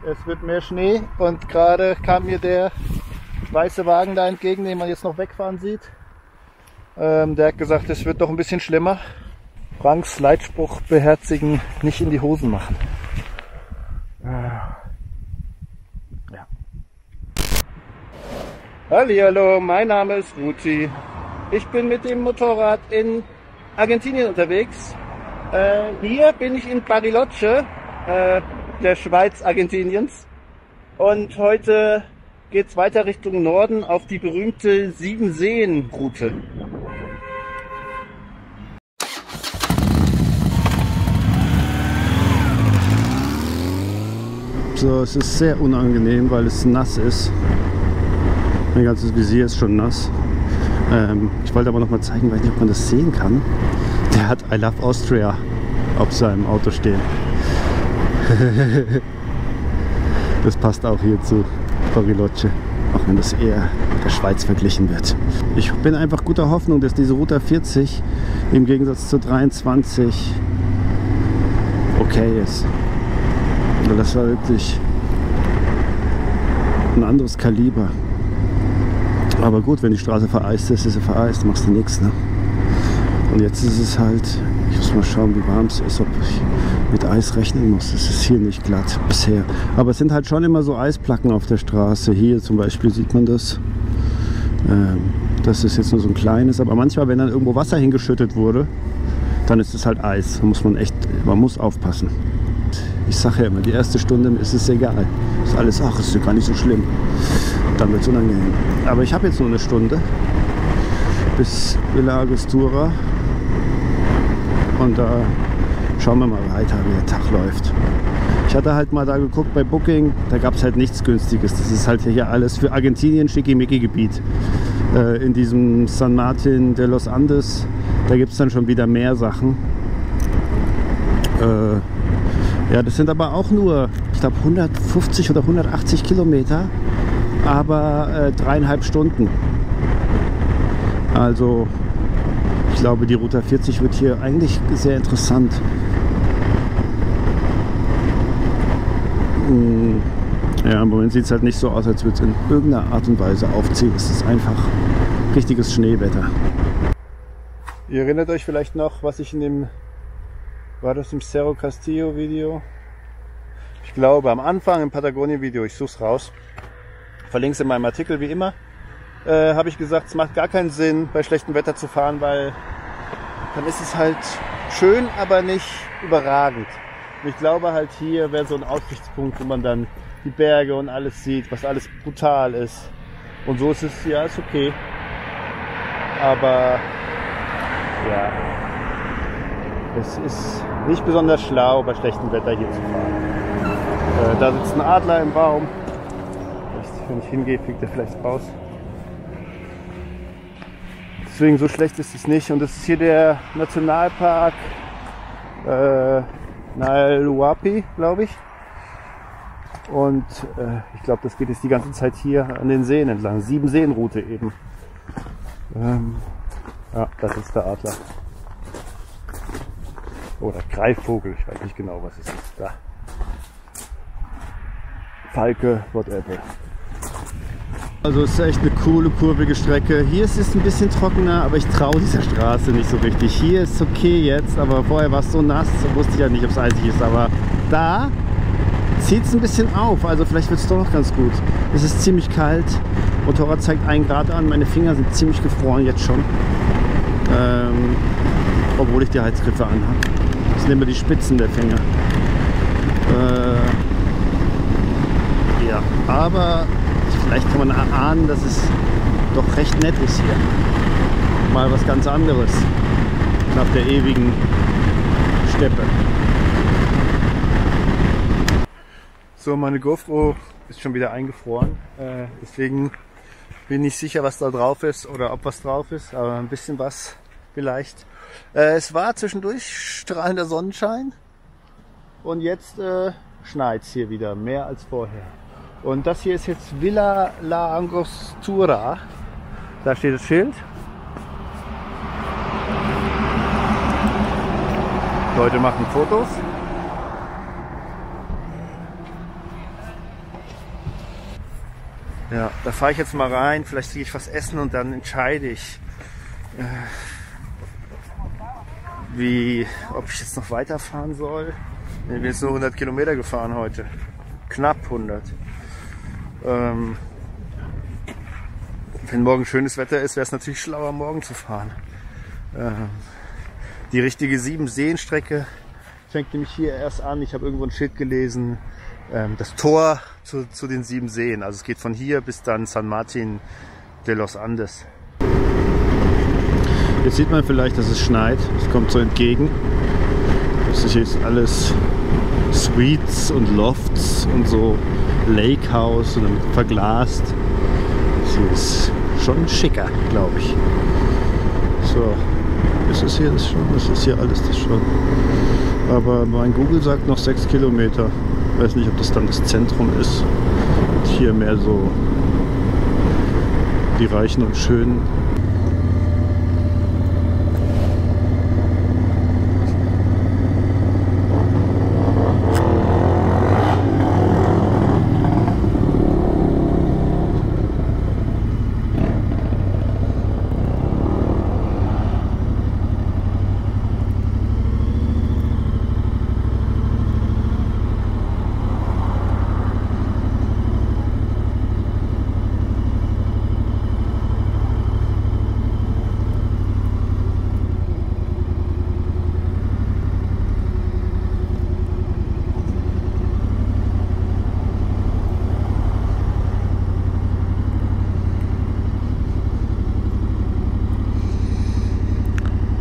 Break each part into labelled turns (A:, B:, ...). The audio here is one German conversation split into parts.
A: Es wird mehr Schnee und gerade kam mir der weiße Wagen da entgegen, den man jetzt noch wegfahren sieht. Der hat gesagt, es wird doch ein bisschen schlimmer. Franks Leitspruch beherzigen, nicht in die Hosen machen. Ja. Hallihallo, mein Name ist Ruti. Ich bin mit dem Motorrad in Argentinien unterwegs. Hier bin ich in Bariloche, der Schweiz Argentiniens. Und heute geht's weiter Richtung Norden auf die berühmte Sieben-Seen-Route.
B: So, es ist sehr unangenehm, weil es nass ist. Mein ganzes Visier ist schon nass. Ich wollte aber noch mal zeigen, weiß nicht, ob man das sehen kann. Der hat I Love Austria auf seinem Auto stehen. Das passt auch hier zu Bariloche, auch wenn das eher mit der Schweiz verglichen wird. Ich bin einfach guter Hoffnung, dass diese Route 40 im Gegensatz zu 23 okay ist. Das war wirklich ein anderes Kaliber. Aber gut, wenn die Straße vereist ist, ist sie vereist, machst du nichts. Ne? Und jetzt ist es halt, ich muss mal schauen, wie warm es ist, ob ich mit Eis rechnen muss. Es ist hier nicht glatt bisher. Aber es sind halt schon immer so Eisplatten auf der Straße. Hier zum Beispiel sieht man das. Das ist jetzt nur so ein kleines. Aber manchmal, wenn dann irgendwo Wasser hingeschüttet wurde, dann ist es halt Eis. Da muss man muss aufpassen. Ich sage ja immer, die erste Stunde ist es egal. Ist alles, ach, ist ja gar nicht so schlimm. Dann wird es unangenehm. Aber ich habe jetzt nur eine Stunde bis Villa Angostura. Und da schauen wir mal weiter, wie der Tag läuft. Ich hatte halt mal da geguckt bei Booking, da gab es halt nichts Günstiges. Das ist halt hier alles für Argentinien Schickimicki-Gebiet. In diesem San Martin de los Andes, da gibt es dann schon wieder mehr Sachen. Ja, das sind aber auch nur, ich glaube, 150 oder 180 Kilometer, aber 3,5 Stunden. Also, ich glaube, die Route 40 wird hier eigentlich sehr interessant. Ja, im Moment sieht es halt nicht so aus, als würde es in irgendeiner Art und Weise aufziehen. Es ist einfach richtiges Schneewetter.
A: Ihr erinnert euch vielleicht noch, was ich in dem, war das im Cerro Castillo Video? Ich glaube, am Anfang im Patagonien Video, ich such's raus, verlinke es in meinem Artikel wie immer, habe ich gesagt, es macht gar keinen Sinn, bei schlechtem Wetter zu fahren, weil dann ist es halt schön, aber nicht überragend. Und ich glaube halt, hier wäre so ein Aussichtspunkt, wo man dann die Berge und alles sieht, was alles brutal ist. Und so ist es, ja, ist okay. Aber ja, es ist nicht besonders schlau, bei schlechtem Wetter hier zu fahren. Da sitzt ein Adler im Baum. Wenn ich hingehe, fliegt er vielleicht raus. Deswegen so schlecht ist es nicht. Und das ist hier der Nationalpark Nahuel glaube ich. Und ich glaube, das geht jetzt die ganze Zeit hier an den Seen entlang. Sieben-Seen-Route eben. Ja, das ist der Adler. Oder Greifvogel, ich weiß nicht genau, was es ist. Da. Falke, whatever.
B: Also es ist echt eine coole, kurvige Strecke. Hier ist es ein bisschen trockener, aber ich traue dieser Straße nicht so richtig. Hier ist es okay jetzt, aber vorher war es so nass, wusste ich ja nicht, ob es eisig ist. Aber da zieht es ein bisschen auf, also vielleicht wird es doch noch ganz gut. Es ist ziemlich kalt, Motorrad zeigt 1 Grad an, meine Finger sind ziemlich gefroren jetzt schon. Obwohl ich die Heizgriffe anhabe. Das sind immer die Spitzen der Finger. Ja, aber vielleicht kann man erahnen, dass es doch recht nett ist hier. Mal was ganz anderes nach der ewigen Steppe.
A: So, meine GoPro ist schon wieder eingefroren. Deswegen bin ich sicher, was da drauf ist oder ob was drauf ist, aber ein bisschen was vielleicht. Es war zwischendurch strahlender Sonnenschein und jetzt schneit es hier wieder, mehr als vorher. Und das hier ist jetzt Villa La Angostura. Da steht das Schild. Leute machen Fotos. Ja, da fahre ich jetzt mal rein, vielleicht kriege ich was essen und dann entscheide ich, ob ich jetzt noch weiterfahren soll. Ich bin jetzt nur 100 Kilometer gefahren heute. Knapp 100. Wenn morgen schönes Wetter ist, wäre es natürlich schlauer, morgen zu fahren. Die richtige 7-Seen-Strecke fängt nämlich hier erst an. Ich habe irgendwo ein Schild gelesen. Das Tor zu den 7 Seen. Also es geht von hier bis dann San Martin de los Andes.
B: Jetzt sieht man vielleicht, dass es schneit. Es kommt so entgegen. Das ist jetzt alles Suites und Lofts und so Lake House und verglast. Das ist schon schicker, glaube ich. So, ist es hier das schon? Das ist hier alles das schon. Aber mein Google sagt noch 6 Kilometer. Ich weiß nicht, ob das dann das Zentrum ist. Und hier mehr so die Reichen und Schönen.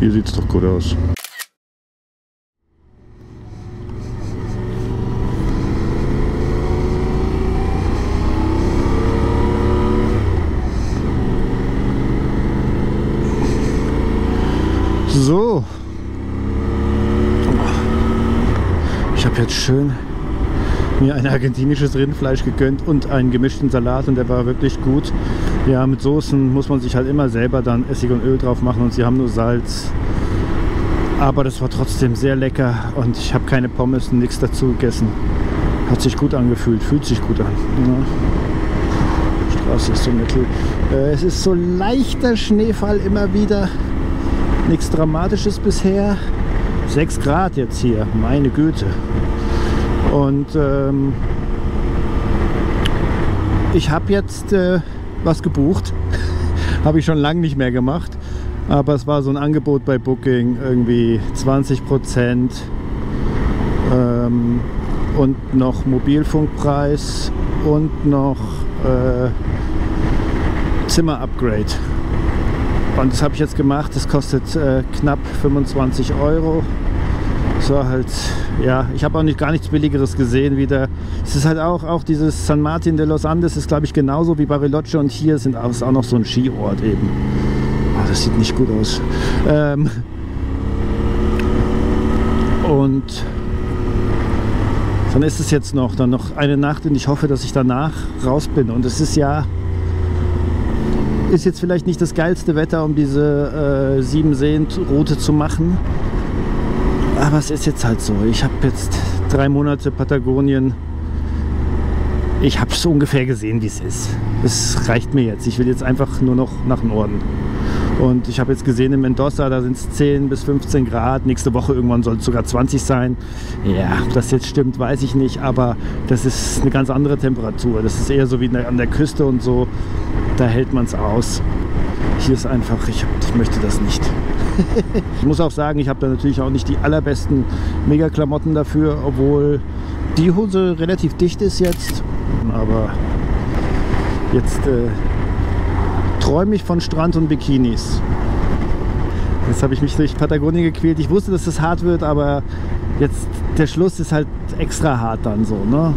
B: Hier sieht es doch gut aus. So. Ich habe jetzt schön mir ein argentinisches Rindfleisch gegönnt und einen gemischten Salat und der war wirklich gut. Ja, mit Soßen muss man sich halt immer selber dann Essig und Öl drauf machen und sie haben nur Salz. Aber das war trotzdem sehr lecker und ich habe keine Pommes und nichts dazu gegessen. Hat sich gut angefühlt, fühlt sich gut an. Ja. Die Straße ist so mittel. Es ist so leichter Schneefall immer wieder. Nichts Dramatisches bisher. 6 Grad jetzt hier, meine Güte. Und ich habe jetzt was gebucht. Habe ich schon lange nicht mehr gemacht. Aber es war so ein Angebot bei Booking, irgendwie 20% und noch Mobilfunkpreis und noch Zimmer-Upgrade. Und das habe ich jetzt gemacht. Das kostet knapp 25 €. So halt, ja, ich habe auch gar nichts Billigeres gesehen wieder. Es ist halt auch dieses San Martin de los Andes ist, glaube ich, genauso wie Bariloche und hier ist auch noch so ein Skiort eben. Oh, das sieht nicht gut aus. Und dann ist es jetzt noch eine Nacht und ich hoffe, dass ich danach raus bin. Und es ist jetzt vielleicht nicht das geilste Wetter, um diese 7-Seen-Route zu machen. Aber es ist jetzt halt so. Ich habe jetzt 3 Monate Patagonien. Ich habe so ungefähr gesehen, wie es ist. Es reicht mir jetzt. Ich will jetzt einfach nur noch nach Norden. Und ich habe jetzt gesehen in Mendoza, da sind es 10 bis 15 Grad. Nächste Woche irgendwann soll es sogar 20 sein. Ja, ob das jetzt stimmt, weiß ich nicht. Aber das ist eine ganz andere Temperatur. Das ist eher so wie an der Küste und so. Da hält man es aus. Hier ist einfach, ich möchte das nicht. Ich muss auch sagen, ich habe da natürlich auch nicht die allerbesten Mega-Klamotten dafür, obwohl die Hose relativ dicht ist jetzt. Aber jetzt träume ich von Strand und Bikinis. Jetzt habe ich mich durch Patagonien gequält. Ich wusste, dass das hart wird, aber jetzt der Schluss ist halt extra hart dann so, ne?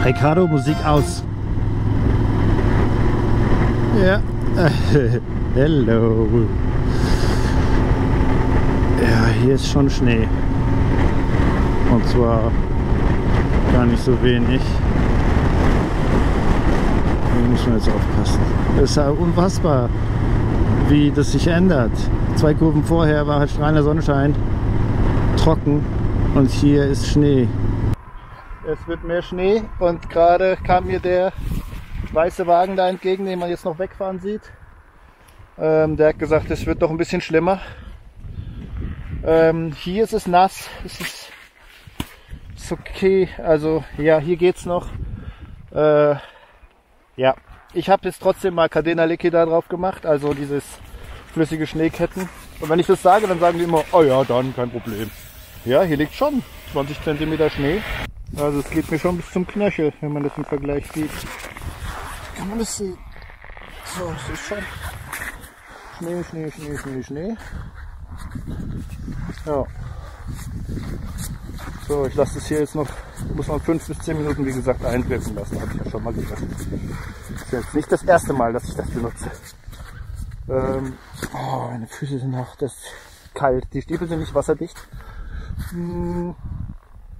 B: Ricardo, Musik aus. Ja. Hello. Ja, hier ist schon Schnee. Und zwar gar nicht so wenig. Hier muss man jetzt aufpassen. Es ist ja unfassbar, wie das sich ändert. 2 Kurven vorher war halt strahlender Sonnenschein, trocken, und hier ist Schnee.
A: Es wird mehr Schnee und gerade kam mir der weiße Wagen da entgegen, den man jetzt noch wegfahren sieht. Der hat gesagt, es wird doch ein bisschen schlimmer. Hier ist es nass, es ist okay, also ja, hier geht's noch. Ja, ich habe jetzt trotzdem mal Cadena Liquida drauf gemacht, also dieses flüssige Schneeketten. Und wenn ich das sage, dann sagen die immer, oh ja, dann kein Problem. Ja, hier liegt schon 20 cm Schnee. Also es geht mir schon bis zum Knöchel, wenn man das im Vergleich sieht. Kann man das sehen? So, es ist schon Schnee, Schnee, Schnee, Schnee, Schnee. Ja. So, ich lasse das hier jetzt noch, muss noch 5 bis 10 Minuten, wie gesagt, einwirken lassen. Habe ich ja schon mal gesagt. Das ist jetzt nicht das erste Mal, dass ich das benutze. Oh, meine Füße sind noch, das ist kalt. Die Stiefel sind nicht wasserdicht.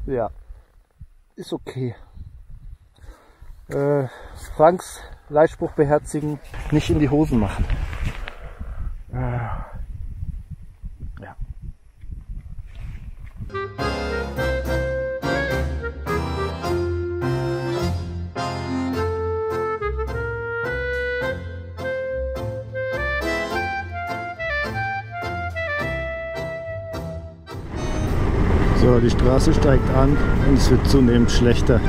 A: Ja, ist okay. Franks Leitspruch beherzigen, nicht in die Hosen machen. Ja.
B: So, die Straße steigt an und es wird zunehmend schlechter.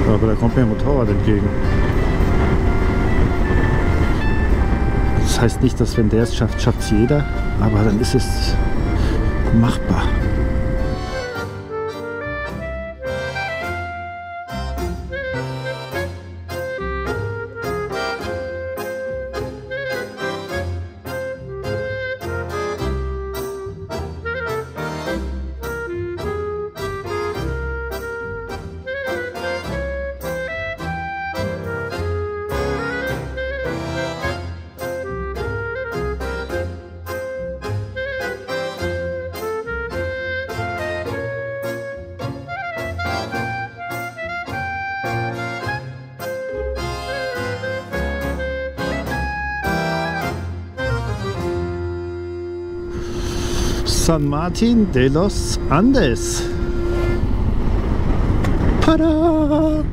B: Aber da kommt mir ein Motorrad entgegen. Das heißt nicht, dass wenn der es schafft, schafft es jeder, aber dann ist es machbar. San Martin de los Andes. Tada!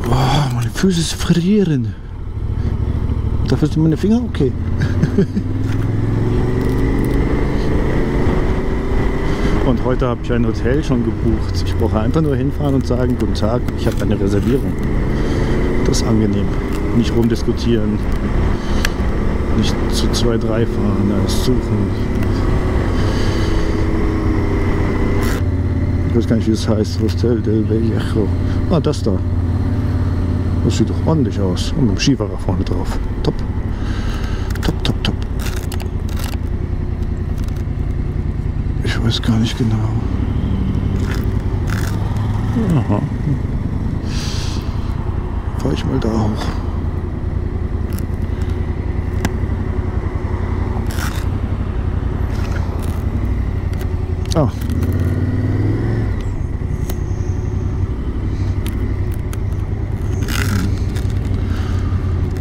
B: Boah, meine Füße frieren. Dafür sind meine Finger okay. Und heute habe ich ein Hotel schon gebucht. Ich brauche einfach nur hinfahren und sagen, guten Tag, ich habe eine Reservierung. Das ist angenehm. Nicht rumdiskutieren. Nicht zu 2, 3 fahren, alles suchen. Ich weiß gar nicht, wie es heißt. Hostel del Vallejo. Ah, das da. Das sieht doch ordentlich aus. Und mit dem Skifahrer vorne drauf. Top. Top, top, top. Ich weiß gar nicht genau. Aha. Fahr ich mal da hoch. Ah.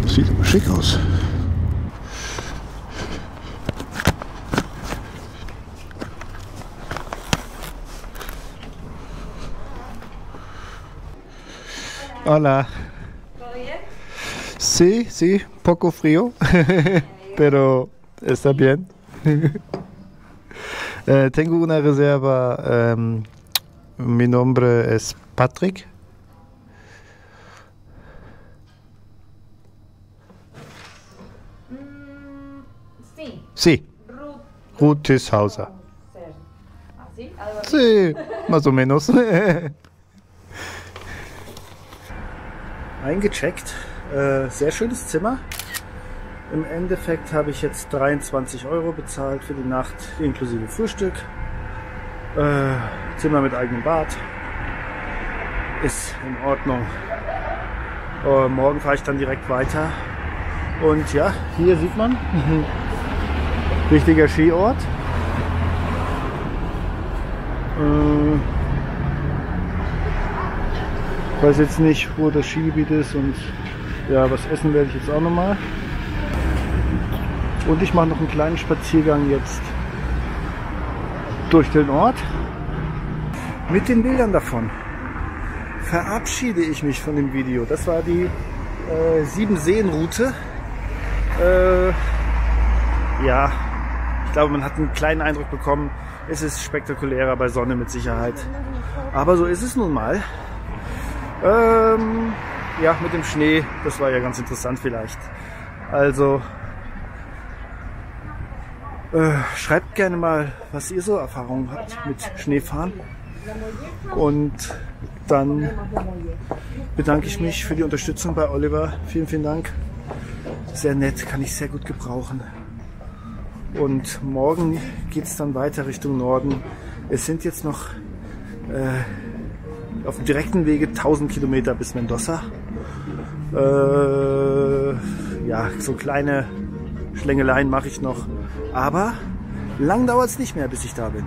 B: Das sieht aber schick aus.
A: Hola. Sí, sí, poco frío, pero está bien. Tengo una reserva. Mi nombre es Patrick.
C: Sí.
A: Sí, Ruth Tishauser.
C: ¿Así? ¿Algo así?
A: Sí, más o menos. Eingecheckt. Sehr schönes Zimmer. Im Endeffekt habe ich jetzt 23 € bezahlt für die Nacht, inklusive Frühstück. Zimmer mit eigenem Bad. Ist in Ordnung. Morgen fahre ich dann direkt weiter. Und ja, hier sieht man, richtiger Skiort. Ich weiß jetzt nicht, wo das Skigebiet ist und ja, was essen werde ich jetzt auch nochmal. Und ich mache noch einen kleinen Spaziergang jetzt durch den Ort. Mit den Bildern davon verabschiede ich mich von dem Video. Das war die 7-Seen-Route. Ja, ich glaube, man hat einen kleinen Eindruck bekommen. Es ist spektakulärer bei Sonne mit Sicherheit. Aber so ist es nun mal. Ja, mit dem Schnee, das war ja ganz interessant vielleicht. Also, schreibt gerne mal, was ihr so Erfahrungen habt mit Schneefahren. Und dann bedanke ich mich für die Unterstützung bei Oliver. Vielen, vielen Dank. Sehr nett, kann ich sehr gut gebrauchen. Und morgen geht es dann weiter Richtung Norden. Es sind jetzt noch auf dem direkten Wege 1000 Kilometer bis Mendoza. Ja, so kleine Schlängeleien mache ich noch. Aber lang dauert es nicht mehr, bis ich da bin.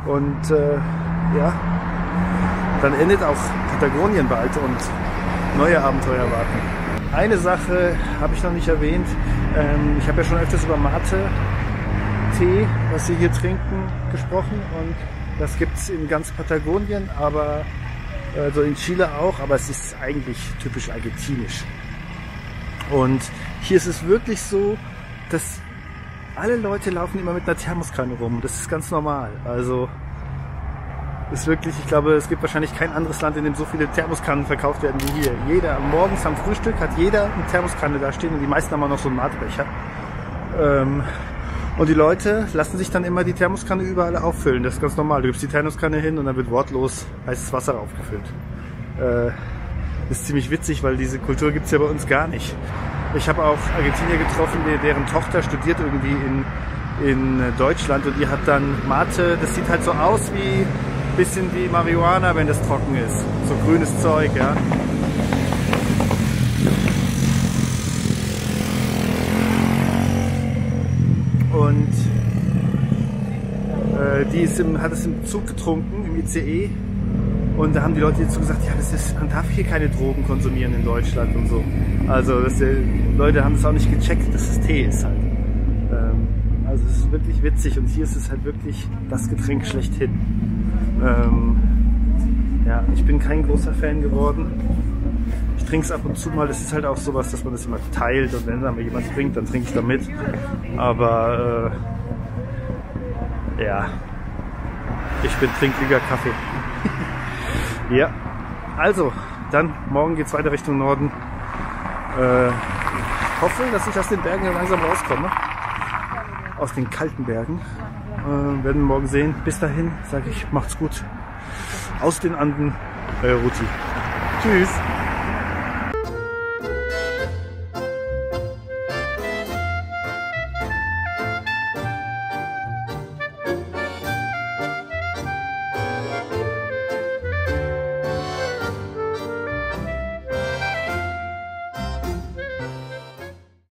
A: Und ja, dann endet auch Patagonien bald und neue Abenteuer warten. Eine Sache habe ich noch nicht erwähnt. Ich habe ja schon öfters über Mate-Tee, was sie hier trinken, gesprochen. Und das gibt es in ganz Patagonien, aber also in Chile auch. Aber es ist eigentlich typisch argentinisch. Und hier ist es wirklich so, dass alle Leute laufen immer mit einer Thermoskanne rum. Das ist ganz normal. Also ist wirklich, ich glaube, es gibt wahrscheinlich kein anderes Land, in dem so viele Thermoskannen verkauft werden wie hier. Jeder, morgens am Frühstück hat jeder eine Thermoskanne da stehen und die meisten haben auch noch so einen Matebecher. Und die Leute lassen sich dann immer die Thermoskanne überall auffüllen. Das ist ganz normal. Du gibst die Thermoskanne hin und dann wird wortlos heißes Wasser aufgefüllt. Das ist ziemlich witzig, weil diese Kultur gibt es ja bei uns gar nicht. Ich habe auch Argentinier getroffen, deren Tochter studiert irgendwie in Deutschland und die hat dann Mate, das sieht halt so aus wie bisschen wie Marihuana, wenn das trocken ist. So grünes Zeug, ja. Und die hat es im Zug getrunken, im ICE. Und da haben die Leute jetzt so gesagt, ja, man darf hier keine Drogen konsumieren in Deutschland und so. Also Leute haben es auch nicht gecheckt, dass es Tee ist halt. Also es ist wirklich witzig und hier ist es halt wirklich das Getränk schlechthin. Ja, ich bin kein großer Fan geworden. Ich trinke es ab und zu mal, das ist halt auch sowas, dass man das immer teilt und wenn dann mal jemand trinkt, dann trinke ich da mit. Aber ja, ich trinke lieber Kaffee. Ja, also, dann morgen geht es weiter Richtung Norden. Hoffe, dass ich aus den Bergen langsam rauskomme. Aus den kalten Bergen. Werden wir morgen sehen. Bis dahin sage ich, macht's gut. Aus den Anden, Ruti. Tschüss.